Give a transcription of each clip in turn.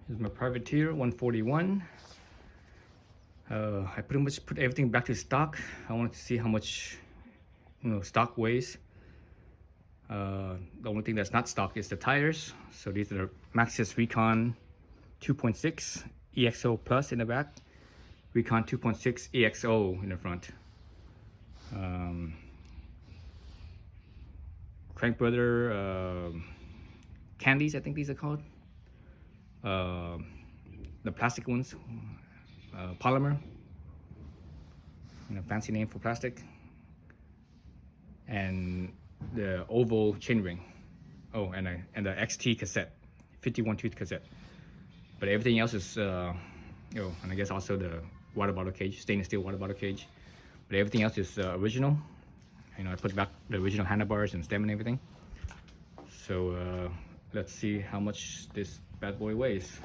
Here's my Privateer141. I pretty much put everything back to stock. I wanted to see how much, stock weighs. The only thing that's not stock is the tires. So these are the Maxxis Recon 2.6 EXO Plus in the back, Recon 2.6 EXO in the front. Crank Brother candies, I think these are called. The plastic ones, polymer, fancy name for plastic. And the oval chainring. Oh, and the XT cassette, 51 tooth cassette. But everything else is, and I guess also the water bottle cage, stainless steel water bottle cage. But everything else is original. I put back the original handlebars and stem and everything. So let's see how much this bad boy weighs.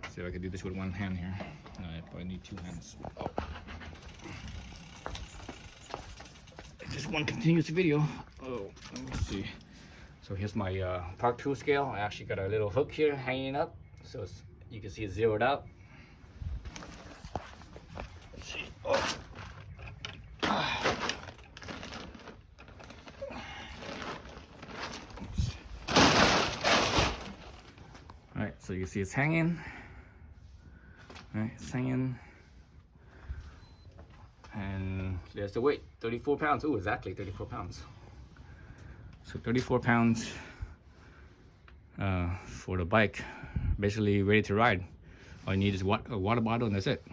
See if I can do this with one hand here. I probably need two hands. Oh. Just one continuous video. Oh, let me see. So here's my park tool scale. I actually got a little hook here hanging up, so you can see it zeroed out. Let's see. Oh. All right, so you can see it's hanging. All right, it's hanging. And there's the weight, 34 pounds. Oh, exactly 34 pounds. So 34 pounds for the bike, basically ready to ride. All you need is a water bottle and that's it.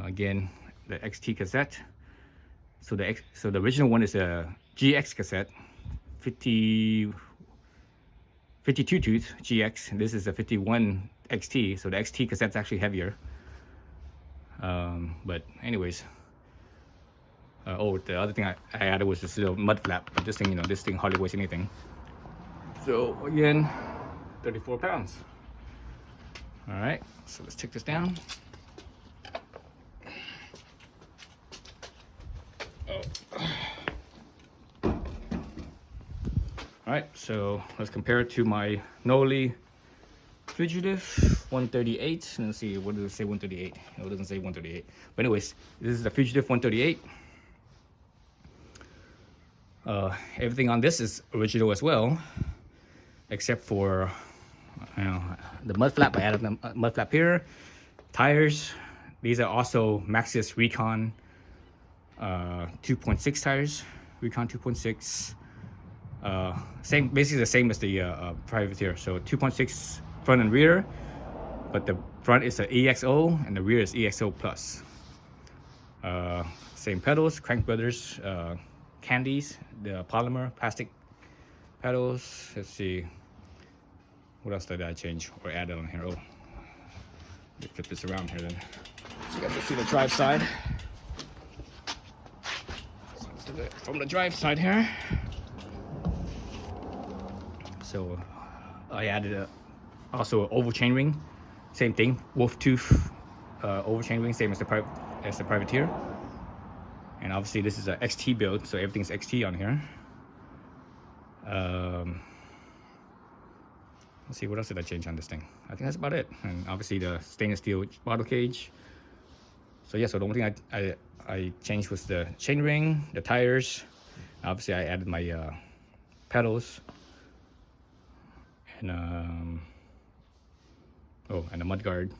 Again, the XT cassette. So the original one is a GX cassette, 52 tooth GX. And this is a 51 XT. So the XT cassette's actually heavier. But anyways, the other thing I added was this little mud flap, but this thing hardly weighs anything. So again, 34 pounds. All right, so let's take this down. All right, so let's compare it to my Knolly Fugitive138. Let's see, what does it say 138? No, it doesn't say 138. But anyways, this is the Fugitive138. Everything on this is original as well, except for the mud flap. I added the mud flap here. Tires, these are also Maxxis Recon 2.6 tires. Recon 2.6. Basically the same as the Privateer. So 2.6 front and rear, but the front is the EXO and the rear is EXO Plus. Same pedals, Crank Brothers candies, the polymer plastic pedals. Let's see, what else did I change or add on here? Oh, let's flip this around here then. So you guys can see the drive side. So let's look at it from the drive side here. So I added also an oval chainring, same thing, wolf tooth oval chainring, same as the Privateer. And obviously this is an XT build, so everything's XT on here. Let's see, what else did I change on this thing? I think that's about it. And obviously the stainless steel bottle cage. So yeah, so the only thing I changed was the chainring, the tires. Obviously I added my pedals. And and the mud guard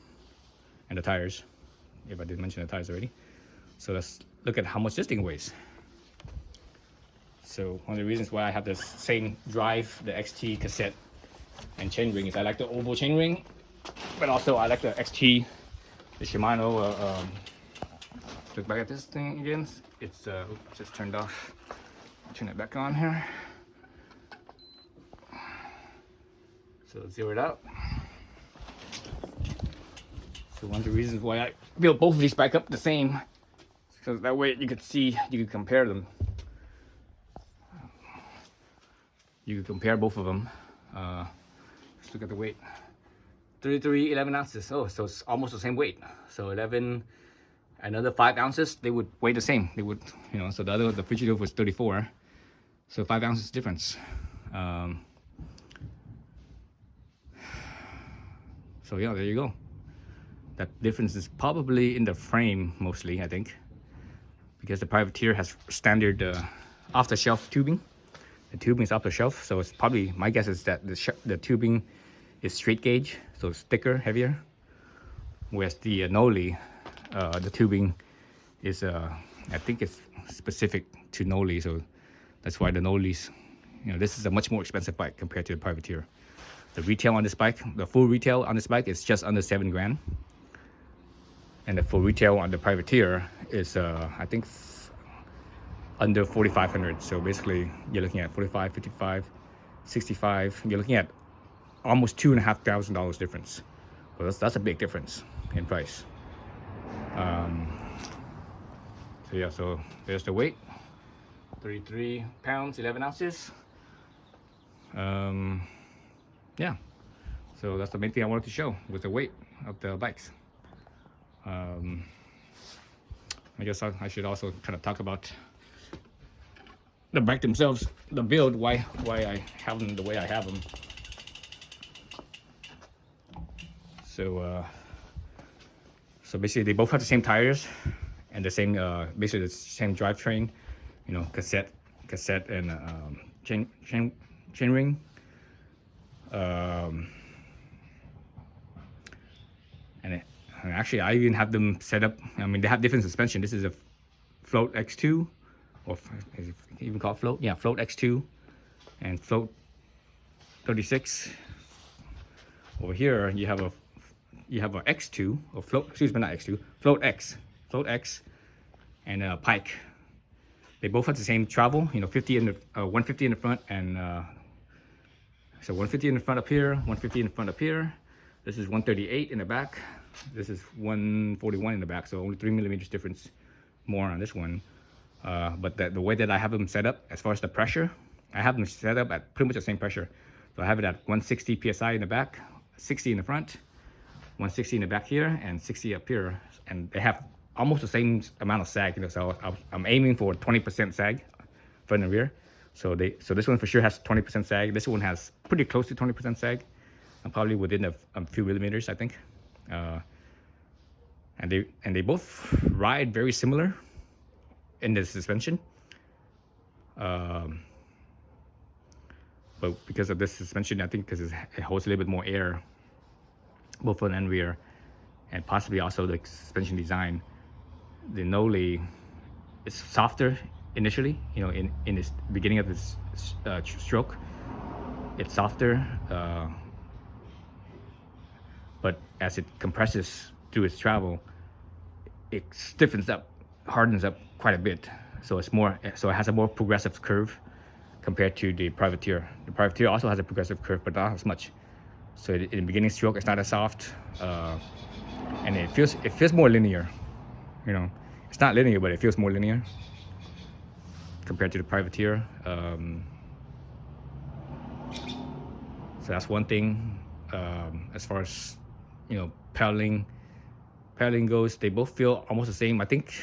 and the tires, if I didn't mention the tires already. So let's look at how much this thing weighs. So one of the reasons why I have this same drive, the XT cassette and chainring, is I like the oval chainring, but also I like the XT, the Shimano. Look back at this thing again. It's just turned off. Turn it back on here. So zero it out. So one of the reasons why I built both of these back up the same, because that way you could see, you could compare them. You could compare both of them. Let's look at the weight. 11 ounces. Oh, so it's almost the same weight. So 11, another 5 ounces, they would weigh the same. They would, so the Fugitive was 34. So 5 ounces difference. So yeah, there you go. That difference is probably in the frame mostly, I think, because the Privateer has standard off-the-shelf tubing. The tubing is off the shelf, so it's probably, my guess is that the tubing is straight gauge, so it's thicker, heavier. Whereas the Knolly, the tubing is, I think it's specific to Knolly, so that's why the Knolly's, this is a much more expensive bike compared to the Privateer. The retail on this bike, the full retail on this bike is just under 7 grand. And the full retail on the Privateer is, I think, under 4,500. So basically, you're looking at 45, 55, 65. You're looking at almost $2,500 difference. Well, that's a big difference in price. So yeah, so there's the weight, 33 pounds, 11 ounces. Yeah, so that's the main thing I wanted to show, was the weight of the bikes. I guess I should also kind of talk about the bike themselves, the build, why I have them the way I have them. So so basically they both have the same tires and the same basically the same drivetrain, cassette and chain ring. And actually I even have them set up, I mean, they have different suspension. This is a Float X2, or is it even called Float? Yeah, Float X2 and Float 36. Over here you have a X2, or Float, excuse me, not X2, Float X, and a Pike. They both have the same travel, 50 in the 150 in the front, and so 150 in the front up here, 150 in the front up here. This is 138 in the back. This is 141 in the back, so only 3 millimeters difference more on this one. But the way that I have them set up, as far as the pressure, I have them set up at pretty much the same pressure. So I have it at 160 psi in the back, 60 in the front, 160 in the back here, and 60 up here. And they have almost the same amount of sag, so I'm aiming for 20% sag front and rear. So this one for sure has 20% sag. This one has pretty close to 20% sag. I'm probably within a few millimeters, I think. And they both ride very similar in the suspension. But because of this suspension, I think because it holds a little bit more air, both front and rear, and possibly also the suspension design, the Knolly is softer initially. In its beginning of its stroke, it's softer. But as it compresses through its travel, it stiffens up, hardens up quite a bit. So it has a more progressive curve compared to the Privateer. The Privateer also has a progressive curve, but not as much. So in the beginning stroke, it's not as soft, and it feels more linear. It's not linear, but it feels more linear compared to the Privateer. So that's one thing. As far as pedaling goes, they both feel almost the same. I think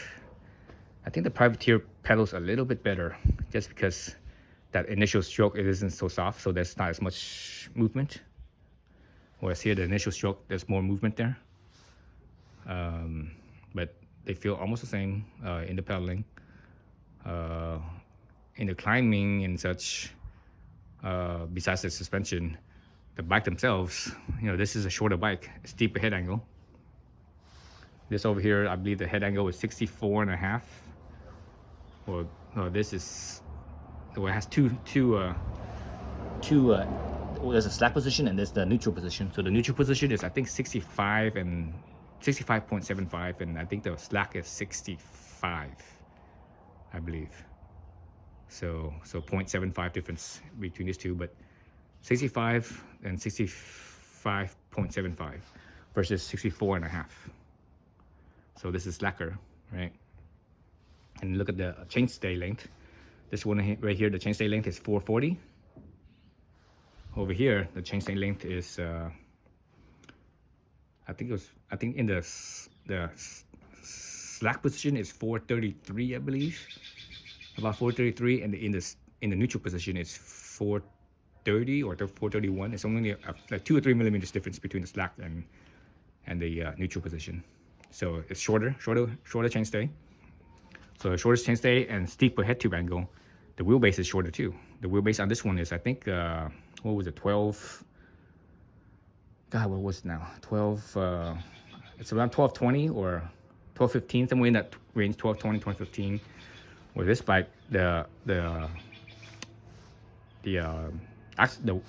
the Privateer pedals a little bit better, just because that initial stroke, it isn't so soft, so there's not as much movement. Whereas here, the initial stroke, there's more movement there. But they feel almost the same in the pedaling. In the climbing and such, besides the suspension, the bike themselves, this is a shorter bike, steeper head angle. This over here, I believe the head angle is 64.5. Or no, this is, well, it has two. There's a slack position and there's the neutral position. So the neutral position is, I think, 65 and 65.75, and I think the slack is 65, I believe. So 0.75 difference between these two, but 65 and 65.75 versus 64.5. So this is slacker, right? And look at the chainstay length. This one right here, the chainstay length is 440. Over here, the chainstay length is, I think in the slack position is 433, I believe, about 433, and in the neutral position is 4 430 or 431. It's only like 2 or 3 millimeters difference between the slack and the neutral position. So it's shorter chainstay. So shorter chainstay and steeper head tube angle. The wheelbase is shorter too. The wheelbase on this one is, I think, what was it, 12? God, what was it now? 12. It's around 1220 or 1215, somewhere in that range, 1220, 1215. Where this bike, the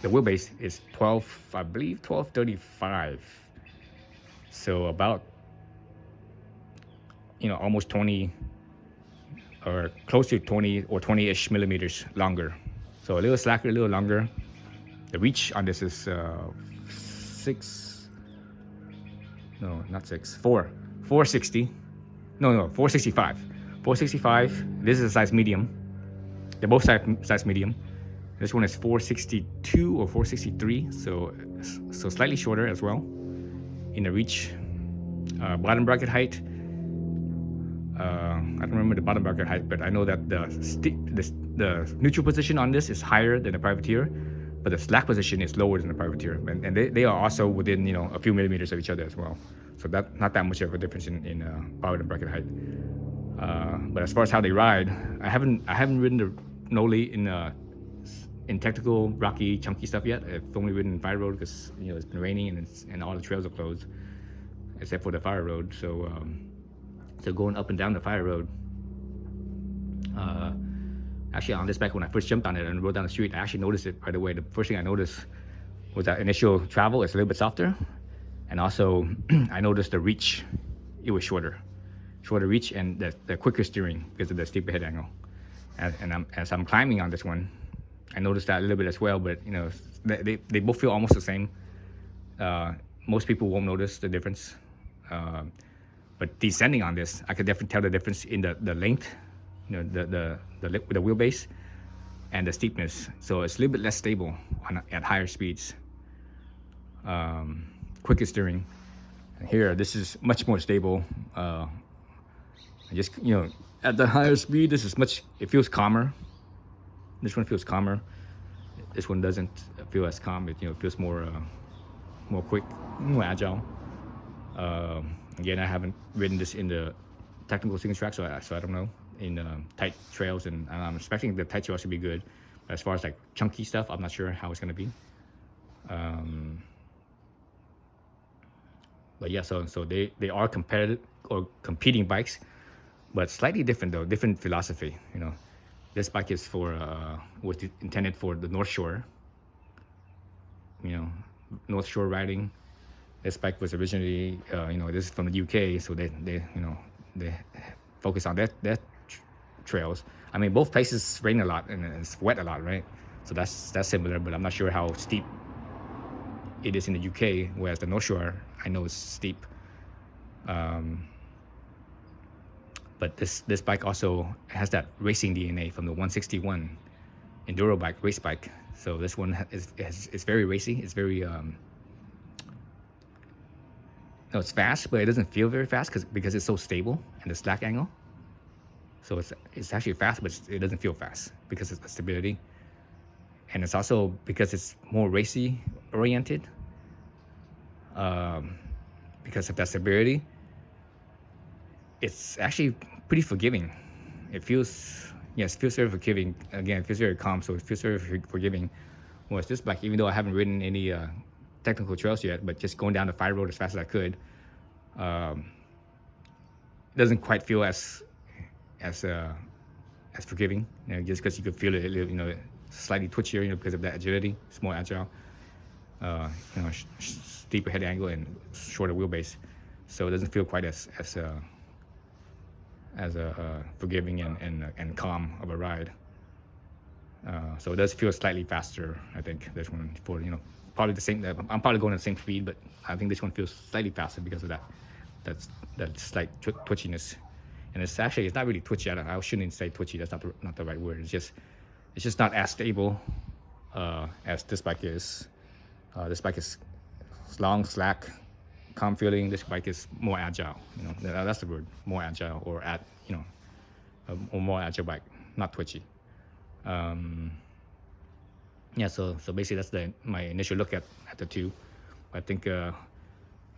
wheelbase is 12, I believe, 1235. So about, almost 20 or close to 20 or 20-ish millimeters longer. So a little slacker, a little longer. The reach on this is 460. No, 465. 465. This is a size medium. They're both size medium. This one is 462 or 463, so slightly shorter as well in the reach. Bottom bracket height. I don't remember the bottom bracket height, but I know that the neutral position on this is higher than the Privateer, but the slack position is lower than the Privateer, and they are also within a few millimeters of each other as well. So that not that much of a difference in bottom bracket height. But as far as how they ride, I haven't ridden the Knolly in technical rocky chunky stuff yet. I've only ridden in fire road because it's been raining and all the trails are closed except for the fire road. So going up and down the fire road, actually on this bike, when I first jumped on it and rode down the street, I actually noticed it right away. The first thing I noticed was that initial travel is a little bit softer, and also I noticed the reach, it was shorter reach, and the quicker steering because of the steeper head angle. As I'm climbing on this one, I noticed that a little bit as well, but they both feel almost the same. Most people won't notice the difference. But descending on this, I could definitely tell the difference in the length, the wheelbase, and the steepness. So it's a little bit less stable at higher speeds. Quicker steering. And here, this is much more stable. Just at the higher speed, it feels calmer. This one feels calmer. This one doesn't feel as calm. It feels more quick, more agile. Again, I haven't ridden this in the technical single track, so I don't know in tight trails, and I'm expecting the tight trails to be good. But as far as like chunky stuff, I'm not sure how it's gonna be. But yeah, so they are competitive or competing bikes, but slightly different though, different philosophy. This bike is was intended for the North Shore. North Shore riding. This bike was originally, this is from the UK, so they focus on that trails. I mean, both places rain a lot and it's wet a lot, right? So that's similar, but I'm not sure how steep it is in the UK. Whereas the North Shore, I know is steep. But this bike also has that racing DNA from the 161 enduro bike, race bike. So this one is very racy. It's very it's fast, but it doesn't feel very fast because it's so stable and the slack angle. So it's actually fast, but it doesn't feel fast because of the stability. And it's also because it's more racy oriented. Because of that stability, it's actually pretty forgiving. It feels very forgiving. Again, it feels very calm, so it feels very forgiving. Whereas this bike, even though I haven't ridden any technical trails yet, but just going down the fire road as fast as I could, it doesn't quite feel as forgiving. Just because you could feel it, slightly twitchier, because of that agility. It's more agile. Steeper head angle and shorter wheelbase, so it doesn't feel quite as forgiving and calm of a ride. So it does feel slightly faster. I think this one for probably the same. I'm probably going at the same speed, but I think this one feels slightly faster because of that slight twitchiness. And it's not really twitchy. I shouldn't say twitchy. That's not the right word. It's just not as stable as this bike is. This bike is long, slack, calm feeling. This bike is more agile. That's the word. More agile, or a more agile bike, not twitchy. yeah, so basically that's my initial look at the two. I think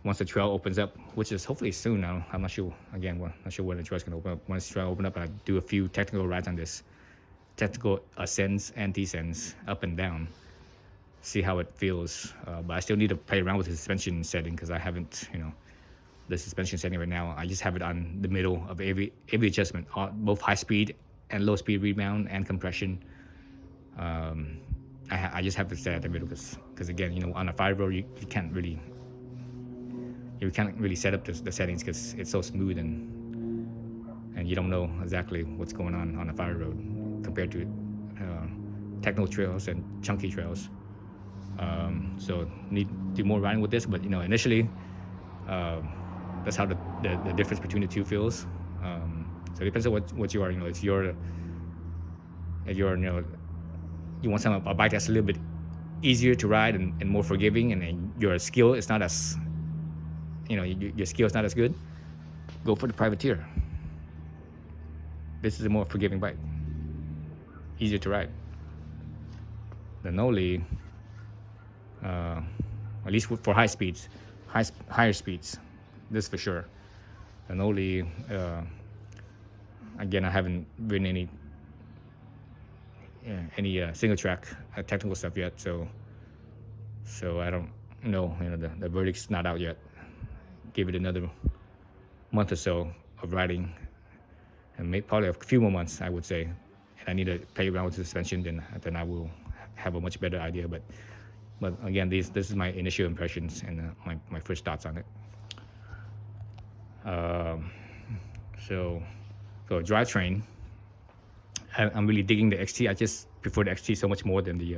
once the trail opens up, which is hopefully soon now, I'm not sure. Again, well, not sure when the trail's gonna open up. Once the trail open up, I do a few technical rides on this, technical ascents and descents, up and down. See how it feels. But I still need to play around with the suspension setting because I haven't, the suspension setting right now. I just have it on the middle of every adjustment, both high speed and low speed rebound and compression. I just have to set at the middle because again, on a 5-road you can't really set up the settings because it's so smooth and you don't know exactly what's going on a 5-road compared to technical trails and chunky trails. So need to do more riding with this, but initially that's how the difference between the two feels. So it depends on what you are. If you're you want a bike that's a little bit easier to ride and more forgiving, and your skill is not as your skill is not as good, go for the Privateer. This is a more forgiving bike, easier to ride. The Knolly, at least for high speeds, higher speeds, this for sure. The Knolly, again, I haven't ridden any single track technical stuff yet, so I don't know. The verdict's not out yet. Give it another month or so of riding, and probably a few more months, I would say. And I need to play around with the suspension, then I will have a much better idea. But again, this is my initial impressions and my first thoughts on it. So drivetrain, I'm really digging the XT. I just prefer the XT so much more than the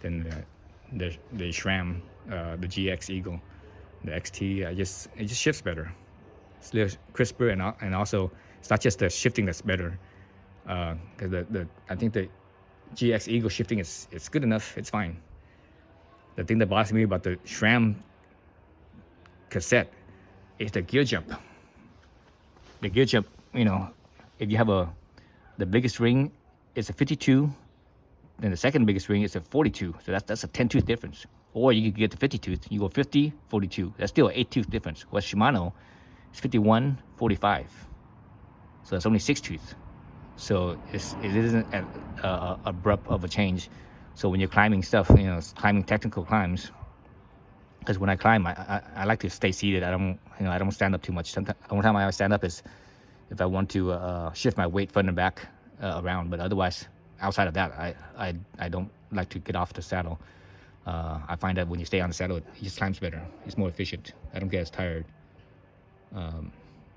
SRAM, the GX Eagle. The XT, it just shifts better. It's a little crisper, and also it's not just the shifting that's better. Because I think the GX Eagle shifting is good enough. It's fine. The thing that bothers me about the SRAM cassette is the gear jump. The gear jump, if you have the biggest ring is a 52, then the second biggest ring is a 42. So that's a 10 tooth difference. Or you could get the 50 tooth. You go 50, 42. That's still an 8 tooth difference. Whereas Shimano is 51, 45. So that's only 6 tooth. So it isn't abrupt of a change. So when you're climbing stuff, climbing technical climbs, because when I climb, I like to stay seated. I don't stand up too much. Sometimes, the only time I stand up is if I want to shift my weight front and back around. But otherwise, outside of that, I don't like to get off the saddle. I find that when you stay on the saddle, it just climbs better. It's more efficient. I don't get as tired.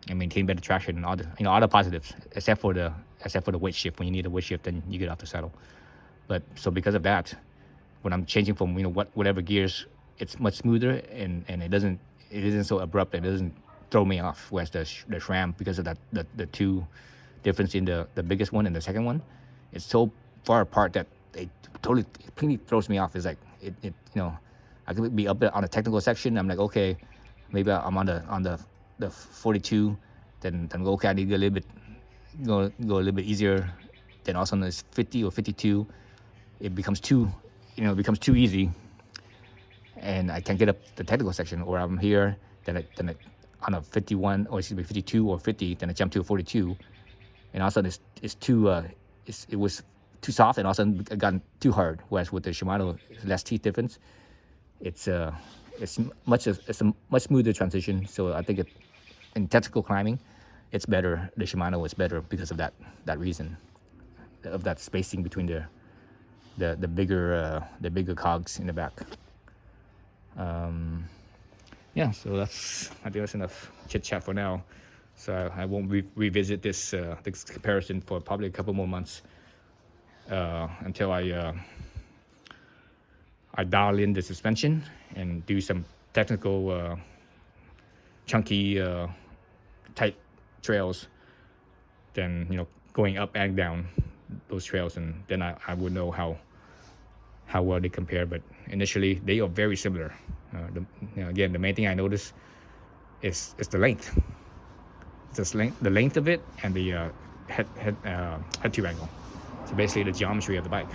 And maintain better traction and all the positives, except for the weight shift. When you need a weight shift, then you get off the saddle. But so because of that, when I'm changing from whatever gears, it's much smoother and it isn't so abrupt. It doesn't throw me off. Whereas the SRAM, because of that the two difference in the biggest one and the second one, it's so far apart that it completely throws me off. It's like I could be up on a technical section. I'm like, okay, maybe I'm on the 42, then go, okay, I need to go a little bit easier. Then also on this 50 or 52, it becomes too easy, and I can't get up the technical section. Or I'm here, then I on a 51 or 52 or 50, then I jump to a 42, and also it's too it was too soft, and also it got too hard. Whereas with the Shimano, less teeth difference, it's a much smoother transition. So I think in technical climbing, it's better. The Shimano is better because of that reason, of that spacing between the bigger cogs in the back. Yeah, so I think that's enough chit chat for now. So I won't revisit this comparison for probably a couple more months until I dial in the suspension and do some technical chunky tight trails. Then going up and down those trails, and then I would know how well they compare. But initially they are very similar. Again, the main thing I notice is the length. It's the length of it and the head to angle. So basically the geometry of the bike.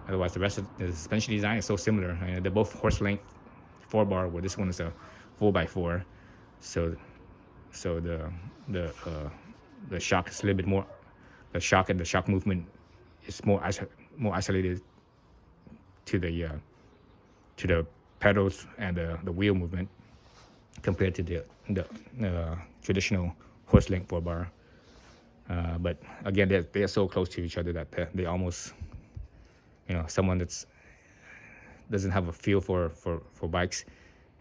Otherwise, the rest of the suspension design is so similar. They're both horse length 4-bar, where this one is a 4x4. So the shock is a little bit more. The shock and the shock movement is more isolated to the pedals and the wheel movement compared to the traditional horse length 4-bar. But again, they're so close to each other that they almost, someone that's doesn't have a feel for bikes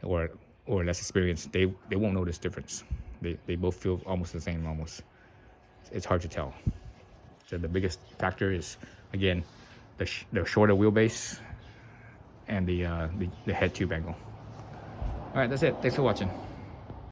or less experienced, they won't know this difference. They both feel almost the same. Almost, it's hard to tell. So the biggest factor is, again, the shorter wheelbase and the head tube angle. All right, that's it. Thanks for watching.